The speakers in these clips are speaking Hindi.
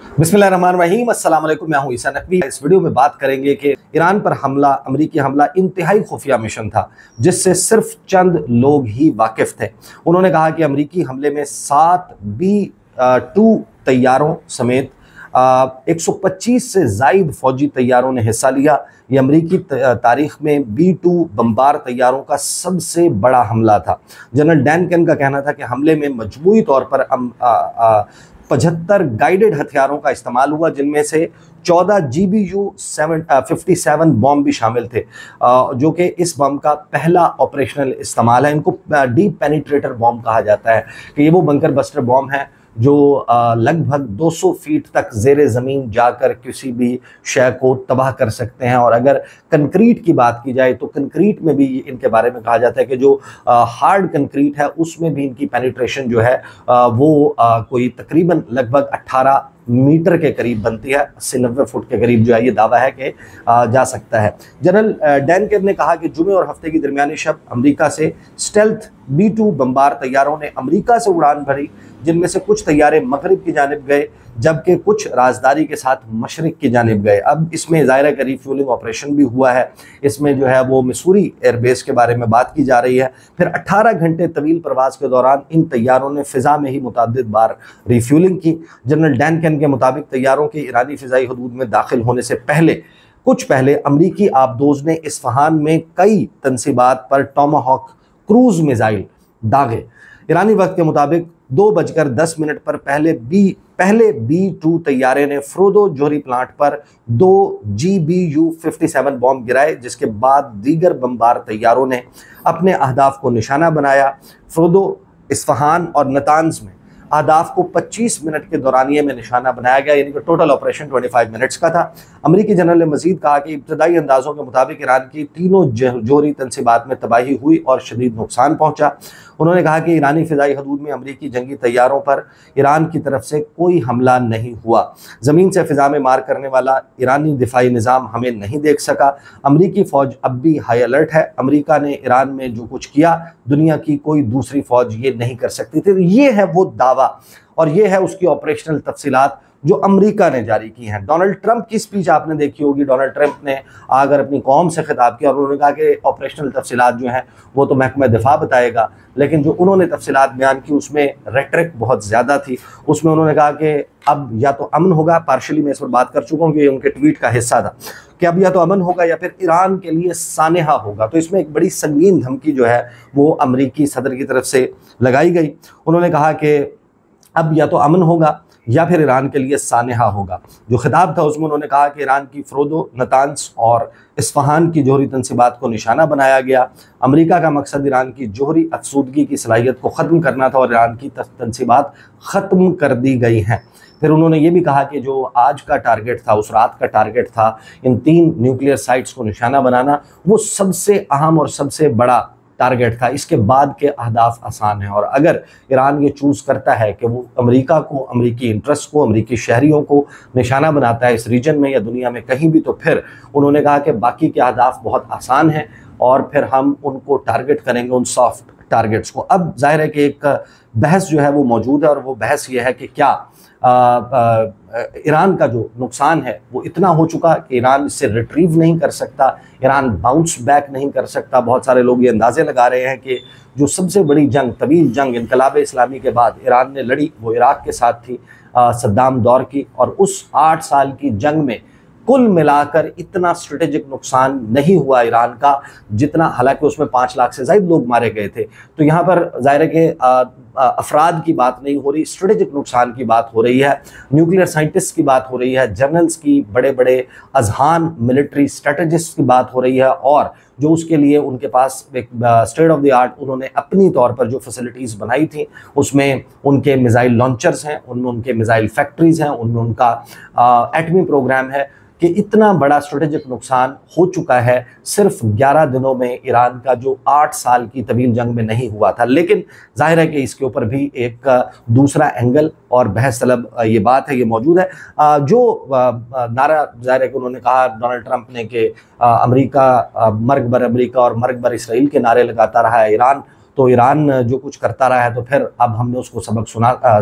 बिस्मिल्लाहिर्रहमानिर्रहीम, अस्सलाम वालेकुम। मैं हूं ईसा नकवी। इस वीडियो में बात करेंगे कि ईरान पर हमला, अमरीकी हमला इंतहाई खुफिया मिशन था जिससे सिर्फ चंद लोग ही वाकिफ थे। उन्होंने कहा कि अमरीकी हमले में 7 B-2 तैयारों समेत 125 से जायद फौजी तैयारों ने हिस्सा लिया। ये अमरीकी तारीख में B-2 बम्बार तैयारों का सबसे बड़ा हमला था। जनरल डैन कैन का कहना था कि हमले में मजमूई तौर पर 75 गाइडेड हथियारों का इस्तेमाल हुआ, जिनमें से 14 GBU-57 बॉम्ब भी शामिल थे, जो कि इस बम का पहला ऑपरेशनल इस्तेमाल है। इनको डीप पेनिट्रेटर बॉम्ब कहा जाता है कि ये वो बंकर बस्टर बॉम्ब है जो लगभग 200 फीट तक ज़ेरे ज़मीन जाकर किसी भी शय को तबाह कर सकते हैं। और अगर कंक्रीट की बात की जाए तो कंक्रीट में भी इनके बारे में कहा जाता है कि जो हार्ड कंक्रीट है उसमें भी इनकी पेनिट्रेशन जो है वो कोई तकरीबन लगभग 18 मीटर के करीब बनती है। 80-90 फुट के करीब जो है ये दावा है कि जा सकता है। जनरल डैन कैन ने कहा कि जुमे और हफ्ते की दरमियानी शब अमेरिका से स्टेल्थ B-2 बम्बार तैयारों ने अमेरिका से उड़ान भरी, जिनमें से कुछ तैयारे मगरिब की जानिब गए जबकि कुछ राजदारी के साथ मशरिक की जानिब गए। अब इसमें ज़ाहिर का रीफ्यूलिंग ऑपरेशन भी हुआ है। इसमें जो है वो मिसूरी एयरबेस के बारे में बात की जा रही है। फिर 18 घंटे तवील प्रवास के दौरान इन तैयारों ने फ़िज़ा में ही मुतअद्दिद बार रीफ्यूलिंग की। जनरल डैन कैन के मुताबिक तैयारों के ईरानी फ़िज़ाई हदूद में दाखिल होने से कुछ पहले अमरीकी आबदोज़ ने इस्फहान में कई तनसीबात पर टॉमाहॉक क्रूज़ मिसाइल दागे। ईरानी वक्त के मुताबिक 2:10 पर पहले B-2 तैयारे ने फ्रोदो जोहरी प्लांट पर 2 GBU-57 बॉम्ब गिराए, जिसके बाद दीगर बम्बार तैयारों ने अपने अहदाफ को निशाना बनाया। फ्रोदो, इस्फहान और नतान्ज में अहदाफ को 25 मिनट के दौरानिये में निशाना बनाया गया, यानी कि टोटल ऑपरेशन 25 मिनट्स का था। अमरीकी जनरल ने मजीद कहा कि इब्तदाई अंदाजों के मुताबिक ईरान की तीनों जोहरी तनसीबात में तबाही हुई और शदीद नुकसान पहुंचा। उन्होंने कहा कि ईरानी फ़िज़ाई हदूद में अमरीकी जंगी तैयारों पर ईरान की तरफ से कोई हमला नहीं हुआ। ज़मीन से फ़िज़ा में मार करने वाला ईरानी दिफाई निज़ाम हमें नहीं देख सका। अमरीकी फ़ौज अब भी हाई अलर्ट है। अमरीका ने ईरान में जो कुछ किया दुनिया की कोई दूसरी फ़ौज ये नहीं कर सकती थी। ये है वो दावा और ये है उसकी ऑपरेशनल तफसीलात जो अमेरिका ने जारी की हैं। डोनाल्ड ट्रंप की स्पीच आपने देखी होगी। डोनाल्ड ट्रंप ने आकर अपनी कौम से खिताब किया और उन्होंने कहा कि ऑपरेशनल तफसीलात जो हैं वो तो महकमा दिफा बताएगा, लेकिन जो उन्होंने तफसीलात बयान की उसमें रेटरिक बहुत ज़्यादा थी। उसमें उन्होंने कहा कि अब या तो अमन होगा, पार्शली मैं इस पर बात कर चुका हूँ कि ये उनके ट्वीट का हिस्सा था कि अब या तो अमन होगा या फिर ईरान के लिए सानेहा होगा। तो इसमें एक बड़ी संगीन धमकी जो है वो अमरीकी सदर की तरफ से लगाई गई। उन्होंने कहा कि अब या तो अमन होगा या फिर ईरान के लिए सानेहा होगा। जो खिताब था उसमें उन्होंने कहा कि ईरान की फ्रोदो, नतान्स और इस्फहान की जोहरी तनसीबात को निशाना बनाया गया। अमेरिका का मकसद ईरान की जोहरी अफसूदगी की सलाहियत को ख़त्म करना था और ईरान की तनसीबात ख़त्म कर दी गई हैं। फिर उन्होंने ये भी कहा कि जो आज का टारगेट था, उस रात का टारगेट था इन 3 न्यूक्लियर साइट्स को निशाना बनाना, वो सबसे अहम और सबसे बड़ा टारगेट था। इसके बाद के अहदाफ आसान हैं और अगर ईरान ये चूज़ करता है कि वो अमेरिका को, अमेरिकी इंटरेस्ट को, अमेरिकी शहरियों को निशाना बनाता है इस रीजन में या दुनिया में कहीं भी, तो फिर उन्होंने कहा कि बाकी के अहदाफ बहुत आसान हैं और फिर हम उनको टारगेट करेंगे, उन सॉफ्ट टारगेट्स को। अब जाहिर है कि एक बहस जो है वो मौजूद है और वो बहस ये है कि क्या ईरान का जो नुकसान है वो इतना हो चुका कि ईरान इससे रिट्रीव नहीं कर सकता, ईरान बाउंस बैक नहीं कर सकता। बहुत सारे लोग ये अंदाजे लगा रहे हैं कि जो सबसे बड़ी जंग, तवील जंग इनकलाब इस्लामी के बाद ईरान ने लड़ी वो इराक के साथ थी, सद्दाम दौर की, और उस 8 साल की जंग में कुल मिलाकर इतना स्ट्रेटेजिक नुकसान नहीं हुआ ईरान का जितना, हालांकि उसमें 5 लाख से ज़ायद लोग मारे गए थे। तो यहाँ पर ज़ाहिर है कि अफराद की बात नहीं हो रही, स्ट्रेटेजिक नुकसान की बात हो रही है, न्यूक्लियर साइंटिस्ट की बात हो रही है, जर्नल्स की, बड़े बड़े अजहान मिलिट्री स्ट्रेटजिस्ट की बात हो रही है, और जो उसके लिए उनके पास एक स्टेट ऑफ द आर्ट उन्होंने अपनी तौर पर जो फैसिलिटीज़ बनाई थी उसमें उनके मिसाइल लॉन्चर्स हैं, उनमें उनके मिसाइल फैक्ट्रीज़ हैं, उनमें उनका एटमी प्रोग्राम है कि इतना बड़ा स्ट्रेटेजिक नुकसान हो चुका है सिर्फ 11 दिनों में ईरान का जो 8 साल की तवील जंग में नहीं हुआ था। लेकिन जाहिर है कि इसके ऊपर भी एक दूसरा एंगल और बहस तलब ये बात है, ये मौजूद है। जो नारा जाहिर है कि उन्होंने कहा डोनाल्ड ट्रंप ने कि अमेरिका मर्ग बर अमेरिका और मर्ग बर इसराइल के नारे लगाता रहा है ईरान, तो ईरान जो कुछ करता रहा है तो फिर अब हमने उसको सबक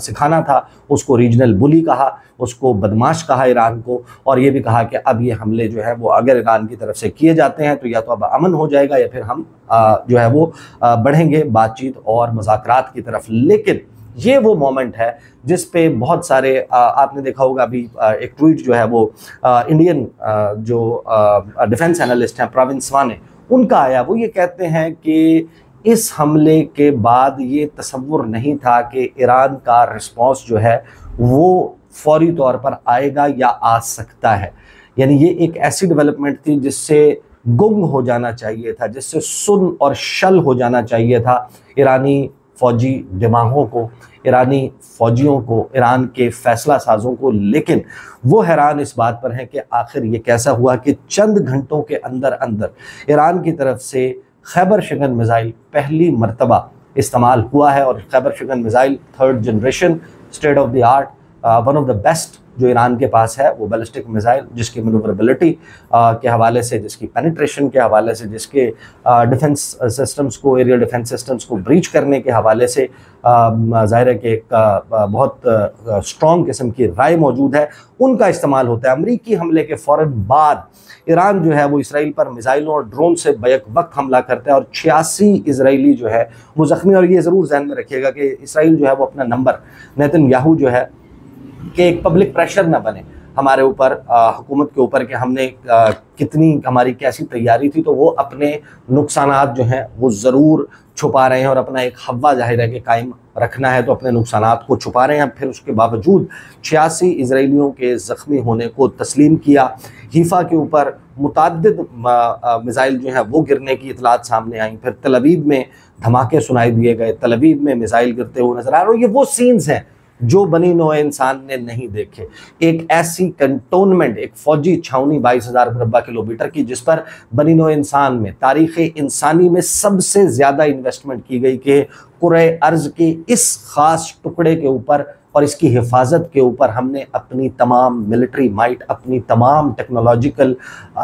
सिखाना था। उसको रीजनल बुली कहा, उसको बदमाश कहा ईरान को, और ये भी कहा कि अब ये हमले जो है वो अगर ईरान की तरफ से किए जाते हैं तो या तो अब अमन हो जाएगा या फिर हम जो है वो बढ़ेंगे बातचीत और मुज़ाकरात की तरफ। लेकिन ये वो मोमेंट है जिस पे बहुत सारे आपने देखा होगा अभी एक ट्वीट जो है वो इंडियन जो डिफेंस एनालिस्ट हैं प्रवीण स्वाने, उनका आया। वो ये कहते हैं कि इस हमले के बाद ये तसव्वुर नहीं था कि ईरान का रिस्पॉन्स जो है वो फौरी तौर पर आएगा या आ सकता है। यानी ये एक ऐसी डेवलपमेंट थी जिससे गुंग हो जाना चाहिए था, जिससे सुन और शल हो जाना चाहिए था ईरानी फौजी दिमागों को, ईरानी फौजियों को, ईरान के फैसला साजों को। लेकिन वो हैरान इस बात पर हैं कि आखिर ये कैसा हुआ कि चंद घंटों के अंदर अंदर ईरान की तरफ से खैबर शिकन मिसाइल पहली मरतबा इस्तेमाल हुआ है। और खैबर शिकन missile 3rd generation state of the art, one of the best जो ईरान के पास है वो बैलिस्टिक मिसाइल, जिसकी मैन्यूवरेबिलिटी के हवाले से, जिसकी पेनिट्रेशन के हवाले से, जिसके डिफेंस सिस्टम्स को, एरियल डिफेंस सिस्टम्स को ब्रीच करने के हवाले से ज़ाहिर है कि एक बहुत स्ट्रॉन्ग किस्म की राय मौजूद है, उनका इस्तेमाल होता है। अमरीकी हमले के फ़ौरन बाद ईरान जो है वो इसराइल पर मिसाइलों और ड्रोन से बैक वक्त हमला करता है और 86 इजरायली जो है वो ज़ख्मी। और ये ज़रूर ध्यान में रखिएगा कि इसराइल जो है वो अपना नंबर, नेतन्याहू जो है कि एक पब्लिक प्रेशर ना बने हमारे ऊपर, हुकूमत के ऊपर, कि हमने कितनी हमारी कैसी तैयारी थी, तो वो अपने नुकसानात जो हैं वो ज़रूर छुपा रहे हैं और अपना एक हवा जाहिर है कि कायम रखना है तो अपने नुकसानात को छुपा रहे हैं। फिर उसके बावजूद 86 इजरायलियों के ज़ख्मी होने को तस्लीम किया। हीफा के ऊपर मुतअद्दिद मिसाइल जो हैं वो गिरने की इतलात सामने आई। फिर तल अवीव में धमाके सुनाई दिए गए, तल अवीव में मिसाइल गिरते हुए नजर आ रहे। और ये वो सीन्स हैं जो बनी नौए इंसान ने नहीं देखे। एक ऐसी कंटोनमेंट, एक फौजी छावनी 22,000 मुरब्बा किलोमीटर की, जिस पर बनी नौए इंसान में, तारीख़ इंसानी में सबसे ज़्यादा इन्वेस्टमेंट की गई कि कुरे अर्ज़ के इस ख़ास टुकड़े के ऊपर और इसकी हिफाजत के ऊपर हमने अपनी तमाम मिलिट्री माइट, अपनी तमाम टेक्नोलॉजिकल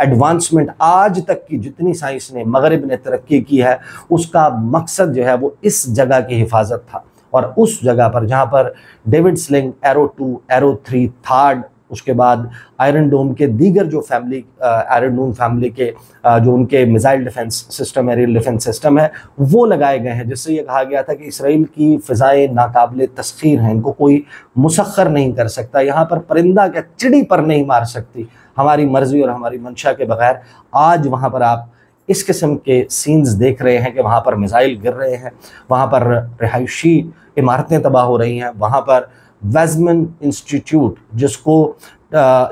एडवांसमेंट, आज तक की जितनी साइंस ने, मगरिब ने तरक्की की है, उसका मकसद जो है वो इस जगह की हिफाजत था। और उस जगह पर जहाँ पर David sling, arrow 2, arrow 3, third, उसके बाद आयरन डोम के दीगर जो फैमिली, आयरन डोम फैमिली के जो उनके missile defence system, aerial defence system है, वो लगाए गए हैं, जिससे ये कहा गया था कि इसराइल की फ़िज़ाएँ नाकाबिले तस्ख़ीर हैं, इनको कोई मुसख्खर नहीं कर सकता। यहाँ पर परिंदा क्या चिड़ी पर नहीं मार सकती हमारी मर्ज़ी और हमारी मंशा के बगैर। आज वहाँ पर आप इस किस्म के सीन्स देख रहे हैं कि वहाँ पर मिसाइल गिर रहे हैं, वहाँ पर रिहायशी इमारतें तबाह हो रही हैं, वहाँ पर वेज़मन इंस्टीट्यूट, जिसको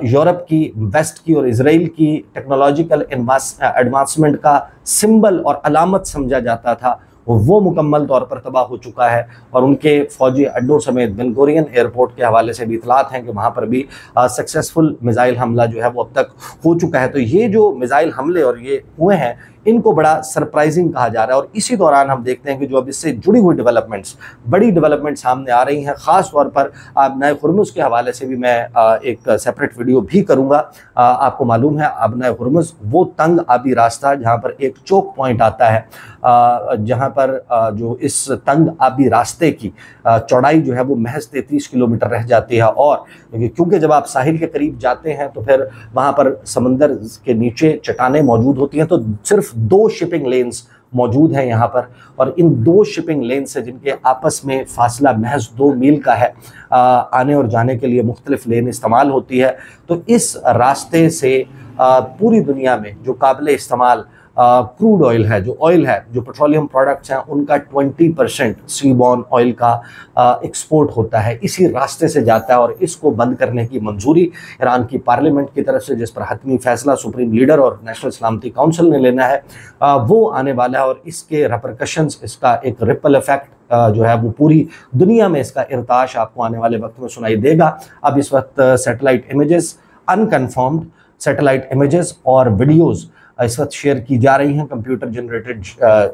यूरोप की, वेस्ट की और इसराइल की टेक्नोलॉजिकल एडवांसमेंट का सिंबल और अलामत समझा जाता था, वो मुकम्मल तौर पर तबाह हो चुका है। और उनके फ़ौजी अड्डों समेत बेन गुरियन एयरपोर्ट के हवाले से भी इतलात हैं कि वहाँ पर भी सक्सेसफुल मिसाइल हमला जो है वो अब तक हो चुका है। तो ये जो मिसाइल हमले और ये हुए हैं, इनको बड़ा सरप्राइजिंग कहा जा रहा है। और इसी दौरान हम देखते हैं कि जो अब इससे जुड़ी हुई डेवलपमेंट्स, बड़ी डेवलपमेंट सामने आ रही हैं। ख़ास तौर पर आबनाए हुर्मुज़ के हवाले से भी मैं एक सेपरेट वीडियो भी करूँगा। आपको मालूम है आबनाए हुर्मुज़ वो तंग आबी रास्ता जहाँ पर एक चोक पॉइंट आता है, जहाँ पर जो इस तंग आबी रास्ते की चौड़ाई जो है वो महज 33 किलोमीटर रह जाती है। और क्योंकि जब आप साहिल के करीब जाते हैं तो फिर वहाँ पर समंदर के नीचे चट्टानें मौजूद होती हैं, तो सिर्फ 2 शिपिंग लेन्स मौजूद हैं यहाँ पर। और इन 2 शिपिंग लेन से, जिनके आपस में फासला महज 2 मील का है, आने और जाने के लिए मुख्तलिफ लेन इस्तेमाल होती है। तो इस रास्ते से पूरी दुनिया में जो काबिल इस्तेमाल क्रूड ऑयल है, जो ऑयल है, जो पेट्रोलियम प्रोडक्ट्स हैं, उनका 20% सीबॉर्न ऑयल का एक्सपोर्ट होता है, इसी रास्ते से जाता है। और इसको बंद करने की मंजूरी ईरान की पार्लियामेंट की तरफ से, जिस पर हतमी फैसला सुप्रीम लीडर और नेशनल सलामती काउंसिल ने लेना है, वो आने वाला है। और इसके रेपरकशंस, इसका एक रिपल इफेक्ट जो है वो पूरी दुनिया में, इसका इर्ताश आपको आने वाले वक्त में सुनाई देगा। अब इस वक्त satellite images, unconfirmed satellite images और वीडियोज़ इस वक्त शेयर की जा रही हैं, कंप्यूटर जनरेटेड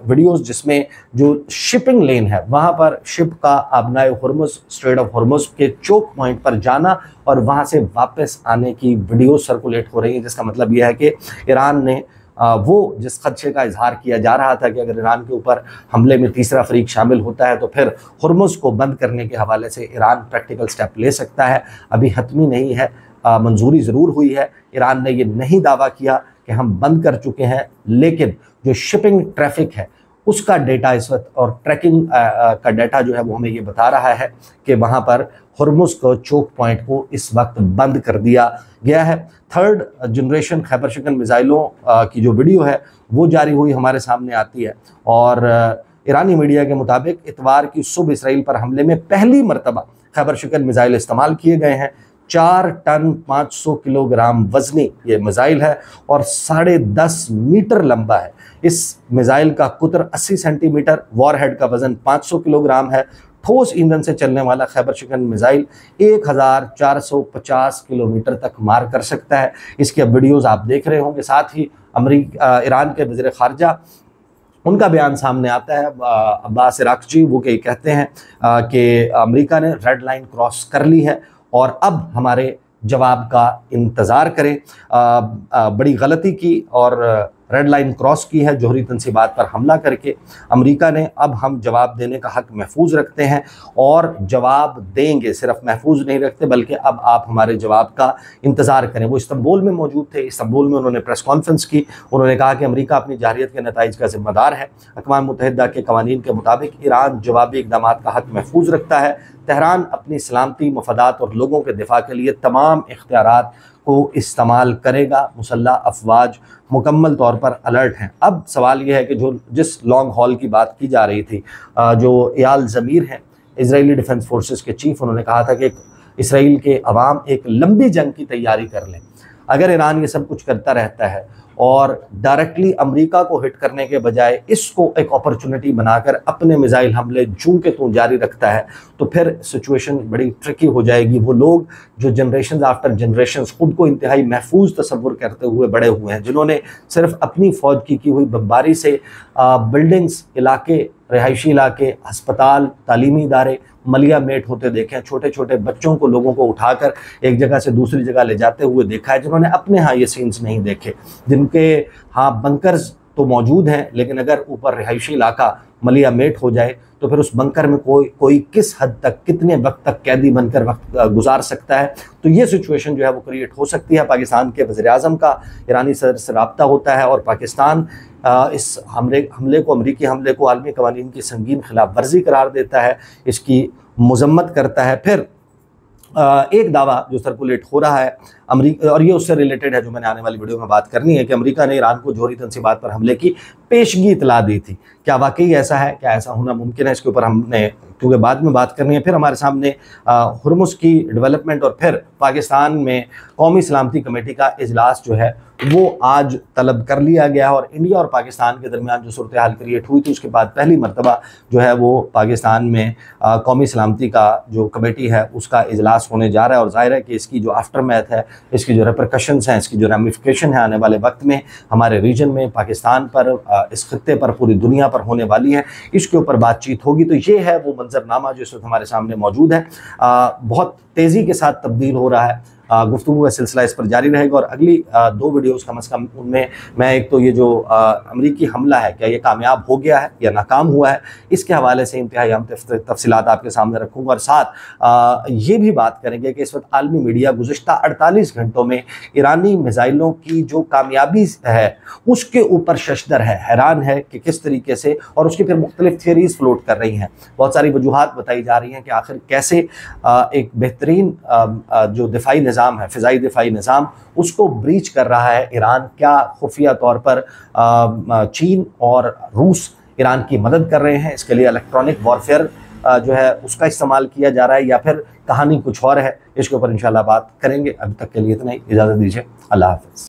वीडियोस, जिसमें जो शिपिंग लेन है वहाँ पर शिप का आबनाए हुर्मुज़, स्ट्रेट ऑफ हुर्मुज़ के चोक पॉइंट पर जाना और वहाँ से वापस आने की वीडियो सर्कुलेट हो रही है। जिसका मतलब यह है कि ईरान ने वो जिस खदशे का इजहार किया जा रहा था कि अगर ईरान के ऊपर हमले में तीसरा फरीक शामिल होता है तो फिर हुर्मुज़ को बंद करने के हवाले से ईरान प्रैक्टिकल स्टेप ले सकता है, अभी हतमी नहीं है। मंजूरी ज़रूर हुई है। ईरान ने ये नहीं दावा किया कि हम बंद कर चुके हैं, लेकिन जो शिपिंग ट्रैफिक है उसका डेटा इस वक्त और ट्रैकिंग का डेटा जो है वो हमें ये बता रहा है कि वहाँ पर हुर्मुज़ को चोक पॉइंट को इस वक्त बंद कर दिया गया है। थर्ड जनरेशन खैबर शिकन मिसाइलों की जो वीडियो है वो जारी हुई हमारे सामने आती है और ईरानी मीडिया के मुताबिक इतवार की सुबह इसराइल पर हमले में पहली मरतबा खैबर शिकन मिसाइल इस्तेमाल किए गए हैं। 4 टन 500 किलोग्राम वजनी ये मिसाइल है और 10.5 मीटर लंबा है। इस मिसाइल का कुतर 80 सेंटीमीटर, वॉरहेड का वजन 500 किलोग्राम है। ठोस ईंधन से चलने वाला खैबर शिकन मिसाइल 1450 किलोमीटर तक मार कर सकता है। इसके अब वीडियोज़ आप देख रहे होंगे। साथ ही ईरान के वज़ीर ख़ारजा उनका बयान सामने आता है, अब्बास इराक़ची, वो कहते हैं कि अमेरिका ने रेड लाइन क्रॉस कर ली है और अब हमारे जवाब का इंतज़ार करें। बड़ी गलती की और रेड लाइन क्रॉस की है जोहरी तंसीबात पर हमला करके अमेरिका ने। अब हम जवाब देने का हक महफूज रखते हैं और जवाब देंगे, सिर्फ महफूज नहीं रखते बल्कि अब आप हमारे जवाब का इंतज़ार करें। वो इस्तंबुल में मौजूद थे। इस्तंबुल में उन्होंने प्रेस कॉन्फ्रेंस की। उन्होंने कहा कि अमेरिका अपनी जारहियत के नताइज का ज़िम्मेदार है। अक़वाम मुत्तहिदा के कवानीन के मुताबिक ईरान जवाबी इक़दाम का हक महफूज रखता है। तेहरान अपनी सलामती, मफादात और लोगों के दिफा के लिए तमाम इख्तियारात को इस्तेमाल करेगा। मुसल्लह अफवाज मुकम्मल तौर पर अलर्ट हैं। अब सवाल यह है कि जिस लॉन्ग हॉल की बात की जा रही थी, जो एयाल ज़मीर हैं इजरायली डिफेंस फोर्सेस के चीफ, उन्होंने कहा था कि इसराइल के अवाम एक लंबी जंग की तैयारी कर लें। अगर ईरान ये सब कुछ करता रहता है और डायरेक्टली अमेरिका को हिट करने के बजाय इसको एक अपॉर्चुनिटी बनाकर अपने मिसाइल हमले जूं के तूं जारी रखता है तो फिर सिचुएशन बड़ी ट्रिकी हो जाएगी। वो लोग जो जनरेशन आफ्टर जनरेशन खुद को इंतहाई महफूज तस्वुर करते हुए बड़े हुए हैं, जिन्होंने सिर्फ अपनी फ़ौज की हुई बमबारी से बिल्डिंग्स, इलाके, रिहायशी इलाके, अस्पताल, तालीमी इदारे मलिया मेट होते देखे हैं, छोटे छोटे बच्चों को, लोगों को उठाकर एक जगह से दूसरी जगह ले जाते हुए देखा है, जिन्होंने अपने यहाँ ये सीन्स नहीं देखे, जिनके हाँ बंकर्स तो मौजूद हैं लेकिन अगर ऊपर रिहायशी इलाका मलिया मेट हो जाए तो फिर उस बंकर में कोई किस हद तक, कितने वक्त तक कैदी बनकर वक्त गुजार सकता है। तो ये सिचुएशन जो है वो क्रिएट हो सकती है। पाकिस्तान के वज़ीर आज़म का ईरानी सदर से रब्ता होता है और पाकिस्तान इस हमले को, अमरीकी हमले को आलमी कवानीन की संगीन खिलाफ वर्जी करार देता है, इसकी मजम्मत करता है। फिर एक दावा जो सर्कुलेट हो रहा है अमरीका, और ये उससे रिलेटेड है जो मैंने आने वाली वीडियो में बात करनी है, कि अमेरिका ने ईरान को जोहरी तंसीबात पर हमले की पेशगी इतला दी थी। क्या वाकई ऐसा है? क्या ऐसा होना मुमकिन है? इसके ऊपर हमने, क्योंकि बाद में बात करनी है, फिर हमारे सामने हुर्मुज़ की डेवलपमेंट और फिर पाकिस्तान में कौमी सलामती कमेटी का इजलास जो है वो आज तलब कर लिया गया और इंडिया और पाकिस्तान के दरमियान जो सूरत हाल क्रिएट हुई थी उसके बाद पहली मरतबा जो है वो पाकिस्तान में कौमी सलामती का जो कमेटी है उसका इजलास होने जा रहा है। और ज़ाहिर है कि इसकी जो आफ्टर मैथ है, इसकी जो रेपरकशंस हैं, इसकी जो रेमिफिकेशन है आने वाले वक्त में हमारे रीजन में, पाकिस्तान पर, इस खत्ते पर, पूरी दुनिया पर होने वाली है। इसके ऊपर बातचीत होगी। तो ये है वो मंजरनामा जो इस वक्त हमारे सामने मौजूद है। बहुत तेज़ी के साथ तब्दील हो रहा है। गुफ्तगू का सिलसिला इस पर जारी रहेगा और अगली 2 वीडियोस कम से कम उनमें मैं एक तो ये जो अमरीकी हमला है क्या ये कामयाब हो गया है या नाकाम हुआ है, इसके हवाले से इंतहाई अहम तफसीलात आपके सामने रखूँगा। और साथ ये भी बात करेंगे कि इस वक्त आलमी मीडिया गुज़िश्ता 48 घंटों में ईरानी मिसाइलों की जो कामयाबी है उसके ऊपर शशदर है, हैरान है कि किस तरीके से, और उसकी फिर मुख्तलिफ थियरीज़ फ्लोट कर रही हैं। बहुत सारी वजूहात बताई जा रही हैं कि आखिर कैसे एक बेहतरीन जो दिफाई निज़ाम है, फ़िज़ाई दिफाई निज़ाम, उसको ब्रीच कर रहा है ईरान। क्या खुफिया तौर पर चीन और रूस ईरान की मदद कर रहे हैं? इसके लिए इलेक्ट्रॉनिक वॉरफेयर जो है उसका इस्तेमाल किया जा रहा है या फिर कहानी कुछ और है? इसके ऊपर इंशाल्लाह बात करेंगे। अभी तक के लिए इतना ही, इजाज़त दीजिए। अल्लाह हाफ़िज़।